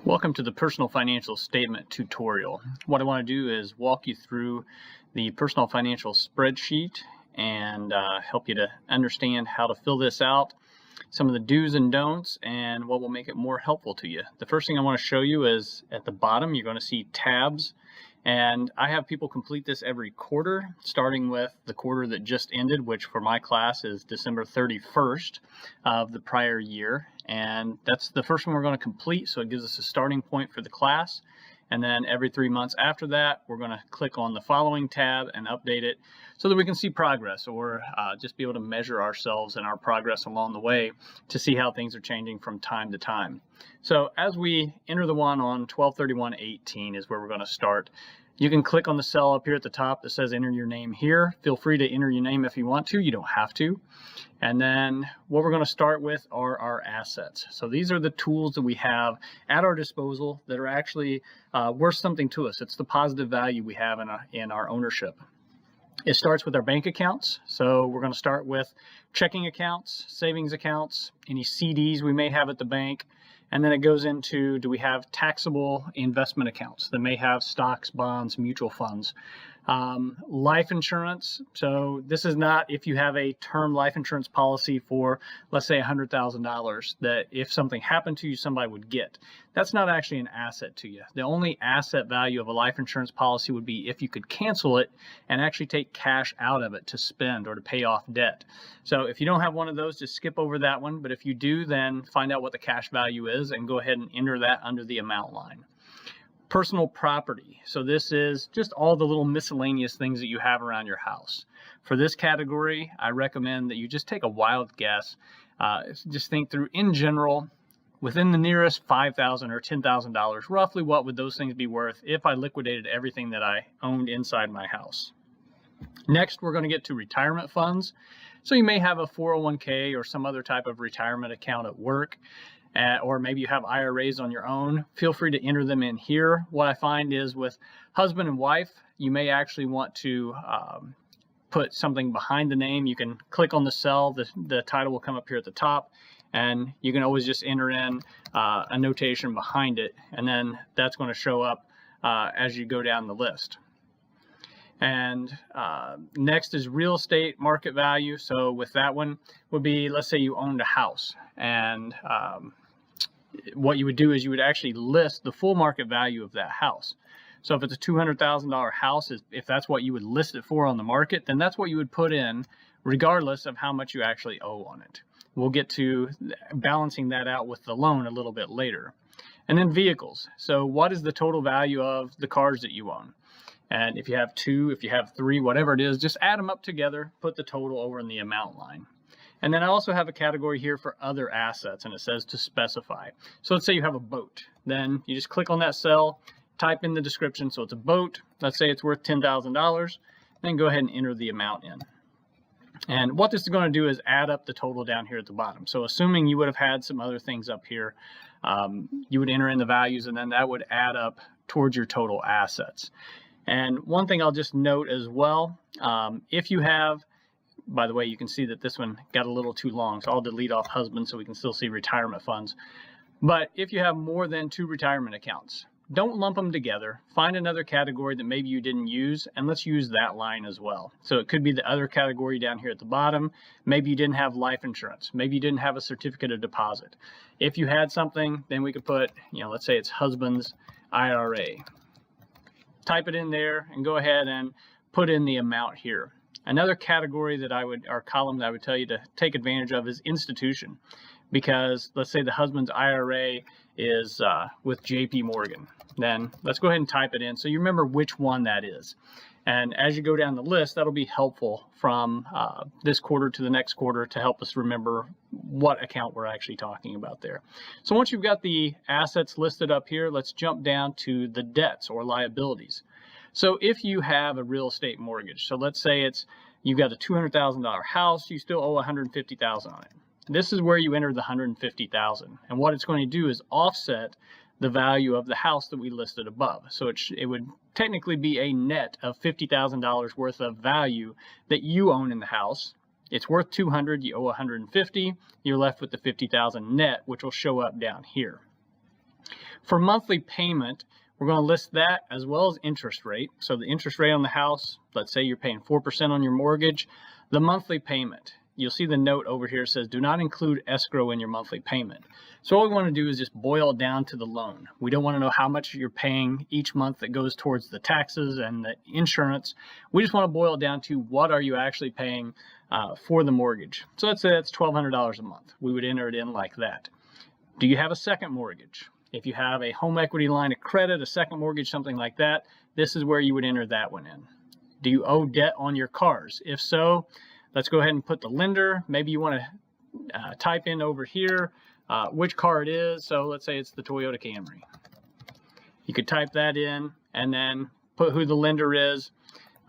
Welcome to the personal financial statement tutorial. What I want to do is walk you through the personal financial spreadsheet and help you to understand how to fill this out, some of the do's and don'ts, and what will make it more helpful to you. The first thing I want to show you is at the bottom you're going to see tabs, and I have people complete this every quarter, starting with the quarter that just ended, which for my class is December 31st of the prior year. And that's the first one we're going to complete, so it gives us a starting point for the class. And then every 3 months after that, we're going to click on the following tab and update it so that we can see progress, or just be able to measure ourselves and our progress along the way to see how things are changing from time to time. So as we enter the one on 12/31/18 is where we're going to start. You can click on the cell up here at the top that says enter your name here. Feel free to enter your name if you want to. You don't have to. And then what we're going to start with are our assets. So these are the tools that we have at our disposal that are actually worth something to us. It's the positive value we have in our ownership. It starts with our bank accounts. So we're going to start with checking accounts, savings accounts, any CDs we may have at the bank. And then it goes into, do we have taxable investment accounts that may have stocks, bonds, mutual funds, life insurance. So this is not if you have a term life insurance policy for, let's say, $100,000 that if something happened to you, somebody would get. That's not actually an asset to you. The only asset value of a life insurance policy would be if you could cancel it and actually take cash out of it to spend or to pay off debt. So if you don't have one of those, just skip over that one. But if you do, then find out what the cash value is and go ahead and enter that under the amount line. Personal property. So this is just all the little miscellaneous things that you have around your house. For this category, I recommend that you just take a wild guess. Just think through, in general, within the nearest $5,000 or $10,000, roughly what would those things be worth if I liquidated everything that I owned inside my house. Next, we're going to get to retirement funds. So you may have a 401k or some other type of retirement account at work. Or maybe you have IRAs on your own. Feel free to enter them in here. What I find is with husband and wife, you may actually want to put something behind the name. You can click on the cell, the title will come up here at the top, and you can always just enter in a notation behind it, and then that's going to show up as you go down the list. And next is real estate market value. So with that one would be, let's say you owned a house, and what you would do is you would actually list the full market value of that house. So if it's a $200,000 house, if that's what you would list it for on the market, then that's what you would put in regardless of how much you actually owe on it. We'll get to balancing that out with the loan a little bit later. And then vehicles. So what is the total value of the cars that you own? And if you have two, if you have three, whatever it is, just add them up together, put the total over in the amount line. And then I also have a category here for other assets, and it says to specify. So let's say you have a boat. Then you just click on that cell, type in the description. So it's a boat. Let's say it's worth $10,000. Then go ahead and enter the amount in. And what this is going to do is add up the total down here at the bottom. So assuming you would have had some other things up here, you would enter in the values, and then that would add up towards your total assets. And one thing I'll just note as well, if you have, by the way, you can see that this one got a little too long, so I'll delete off husband so we can still see retirement funds. But if you have more than 2 retirement accounts, don't lump them together. Find another category that maybe you didn't use, and let's use that line as well. So it could be the other category down here at the bottom. Maybe you didn't have life insurance. Maybe you didn't have a certificate of deposit. If you had something, then we could put, let's say it's husband's IRA. Type it in there and go ahead and put in the amount here. Another category or column that I would tell you to take advantage of is institution, because let's say the husband's IRA is with JP Morgan. Then let's go ahead and type it in so you remember which one that is. And as you go down the list, that'll be helpful from this quarter to the next quarter to help us remember what account we're actually talking about there. So once you've got the assets listed up here, let's jump down to the debts or liabilities. So if you have a real estate mortgage, so let's say you've got a $200,000 house, you still owe $150,000 on it. This is where you enter the $150,000, and what it's going to do is offset the value of the house that we listed above. So it would technically be a net of $50,000 worth of value that you own in the house. It's worth $200,000, you owe $150,000, you're left with the $50,000 net, which will show up down here. For monthly payment, we're going to list that as well as interest rate. So the interest rate on the house, let's say you're paying 4% on your mortgage, the monthly payment. You'll see the note over here says, do not include escrow in your monthly payment. So all we want to do is just boil it down to the loan. We don't want to know how much you're paying each month that goes towards the taxes and the insurance. We just want to boil it down to what are you actually paying for the mortgage. So let's say that's $1,200 a month. We would enter it in like that. Do you have a second mortgage? If you have a home equity line of credit, a second mortgage, something like that, this is where you would enter that one in. Do you owe debt on your cars? If so, let's go ahead and put the lender. Maybe you want to type in over here which car it is. So let's say it's the Toyota Camry. You could type that in and then put who the lender is.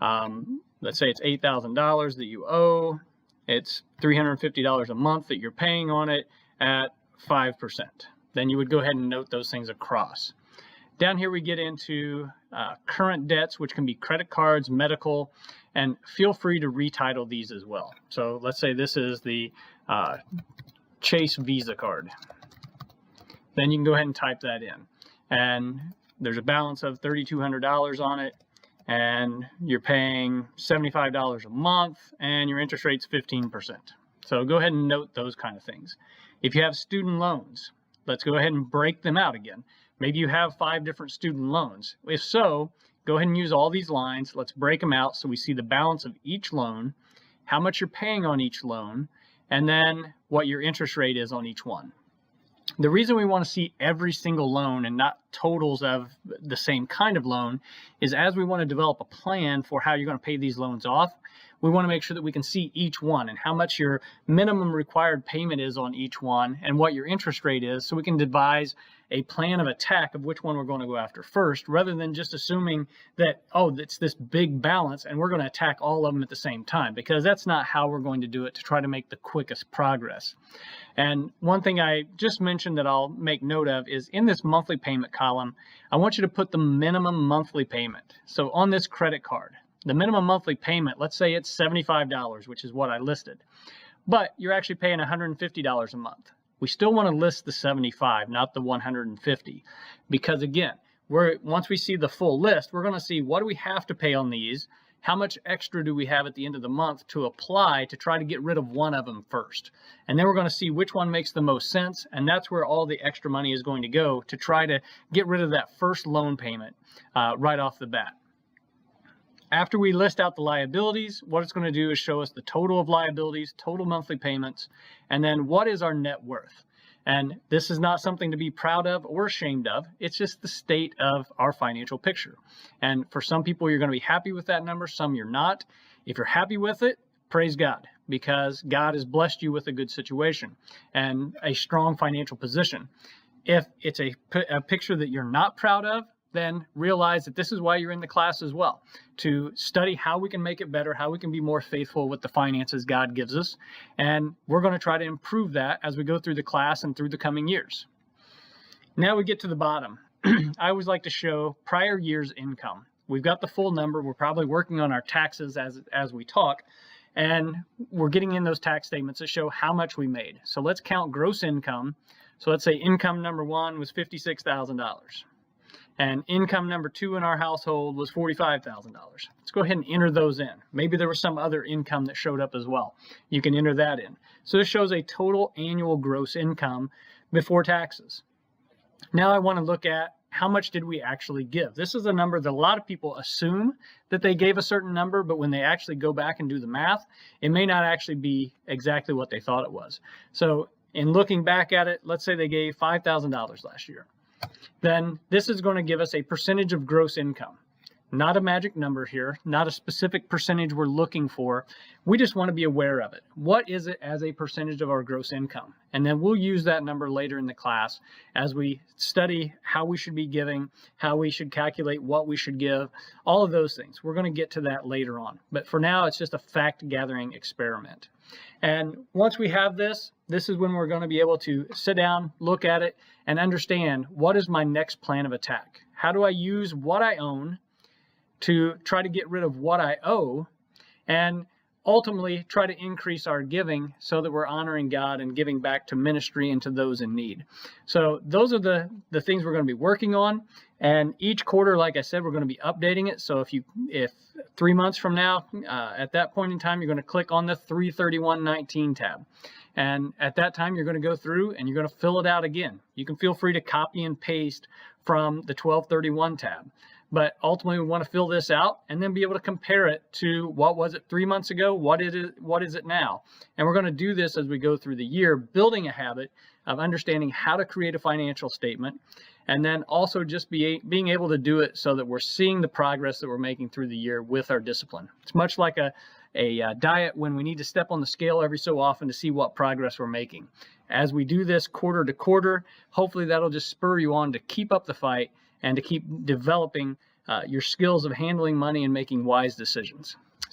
Let's say it's $8,000 that you owe. It's $350 a month that you're paying on it at 5%. Then you would go ahead and note those things across. Down here we get into current debts, which can be credit cards, medical, and feel free to retitle these as well. So let's say this is the Chase Visa card. Then you can go ahead and type that in. And there's a balance of $3,200 on it, and you're paying $75 a month, and your interest rate's 15%. So go ahead and note those kind of things. If you have student loans, let's go ahead and break them out again. Maybe you have 5 different student loans. If so, go ahead and use all these lines. Let's break them out so we see the balance of each loan, how much you're paying on each loan, and then what your interest rate is on each one. The reason we want to see every single loan and not totals of the same kind of loan is as we want to develop a plan for how you're going to pay these loans off, we want to make sure that we can see each one and how much your minimum required payment is on each one and what your interest rate is, so we can devise a plan of attack of which one we're going to go after first, rather than just assuming that, oh, it's this big balance and we're going to attack all of them at the same time, because that's not how we're going to do it to try to make the quickest progress. And one thing I just mentioned that I'll make note of is in this monthly payment column, I want you to put the minimum monthly payment. So on this credit card, the minimum monthly payment, let's say it's $75, which is what I listed, but you're actually paying $150 a month. We still want to list the 75, not the 150, because again, once we see the full list, we're going to see what do we have to pay on these, how much extra do we have at the end of the month to apply to try to get rid of one of them first. And then we're going to see which one makes the most sense, and that's where all the extra money is going to go to try to get rid of that first loan payment right off the bat. After we list out the liabilities, what it's going to do is show us the total of liabilities, total monthly payments, and then what is our net worth. And this is not something to be proud of or ashamed of. It's just the state of our financial picture. And for some people, you're going to be happy with that number. Some you're not. If you're happy with it, praise God, because God has blessed you with a good situation and a strong financial position. If it's a picture that you're not proud of, then realize that this is why you're in the class as well, to study how we can make it better, how we can be more faithful with the finances God gives us. And we're going to try to improve that as we go through the class and through the coming years. Now we get to the bottom. I always like to show prior year's income. We've got the full number. We're probably working on our taxes as we talk, and we're getting in those tax statements that show how much we made. So let's count gross income. So let's say income number 1 was $56,000. And income number 2 in our household was $45,000. Let's go ahead and enter those in. Maybe there was some other income that showed up as well. You can enter that in. So this shows a total annual gross income before taxes. Now I want to look at how much did we actually give. This is a number that a lot of people assume that they gave a certain number, but when they actually go back and do the math, it may not actually be exactly what they thought it was. So in looking back at it, let's say they gave $5,000 last year. Then this is going to give us a percentage of gross income. Not a magic number here, not a specific percentage we're looking for. We just want to be aware of it. What is it as a percentage of our gross income? And then we'll use that number later in the class as we study how we should be giving, how we should calculate what we should give, all of those things. We're going to get to that later on. But for now, it's just a fact-gathering experiment. And once we have this, this is when we're going to be able to sit down, look at it, and understand what is my next plan of attack. How do I use what I own to try to get rid of what I owe? And ultimately try to increase our giving so that we're honoring God and giving back to ministry and to those in need. So those are the things we're going to be working on. And each quarter, like I said, we're going to be updating it. So if 3 months from now, at that point in time, you're going to click on the 331.19 tab. And at that time, you're going to go through and you're going to fill it out again. You can feel free to copy and paste from the 1231 tab. But ultimately, we want to fill this out and then be able to compare it to what was it 3 months ago, what is it now. And we're going to do this as we go through the year, building a habit of understanding how to create a financial statement, and then also just being able to do it so that we're seeing the progress that we're making through the year with our discipline. It's much like a diet when we need to step on the scale every so often to see what progress we're making. As we do this quarter to quarter, hopefully that'll just spur you on to keep up the fight and to keep developing your skills of handling money and making wise decisions.